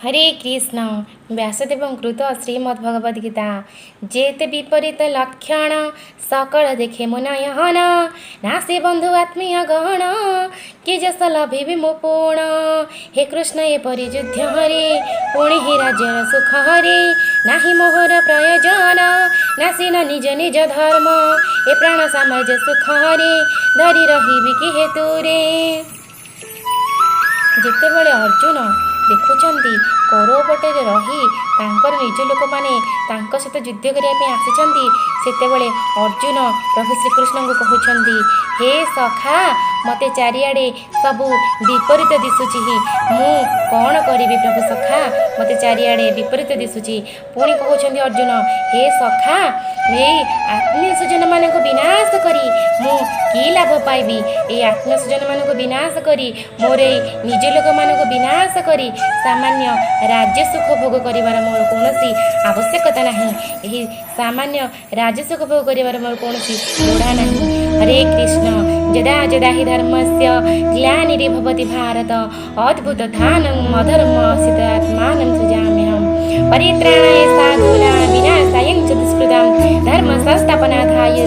हरे कृष्ण व्यासदेव कृत श्रीमद्भगवद गीता जेते विपरीत लक्षण सकल देखे मुनयन नासे बंधु आत्मीय गहन कि जस लभे विमुपूर्ण हे कृष्ण ये परिजुद्ध हरे पुणे ही राज्यर सुख हरे नाही मोहर प्रयोजन नासी न निज निज धर्म ए प्राण सामज सुख हरे धरी रही कि हेतु रे जेतेबेले अर्जुन देखुंट कौरवपटे रही तांकर निज लोक मैंने सहित युद्ध करने आसी सेतेबेले अर्जुन प्रभु श्रीकृष्ण को कहते हे सखा मते चारिआडे सबू विपरीत दिशुची मु कौन करी प्रभु सखा मते चारिआडे विपरीत दिशुची पुणी कहते अर्जुन हे सखा ये आत्मीय सुजन मान विनाश करी मु कि लाभ पाइबी ये आत्मीय सुजन मान विनाश करी मोर निज लोक मान विनाश करी सामान्य राज्य सुख भोग करिवार मोर कौन आवश्यकता नहीं सामान्य राज्य सुख भोग करिवार मोर कौन लोढ़ा नहीं हरे कृष्ण जदा जदा हि धर्मस्य ग्लानिर्भवति भारत अद्भुतधानं अधर्मस्य आत्मानं सृजाम्यहम् परित्राणाय साधूनां विनाशाय च दुष्कृतां धर्म संस्थापनार्थाय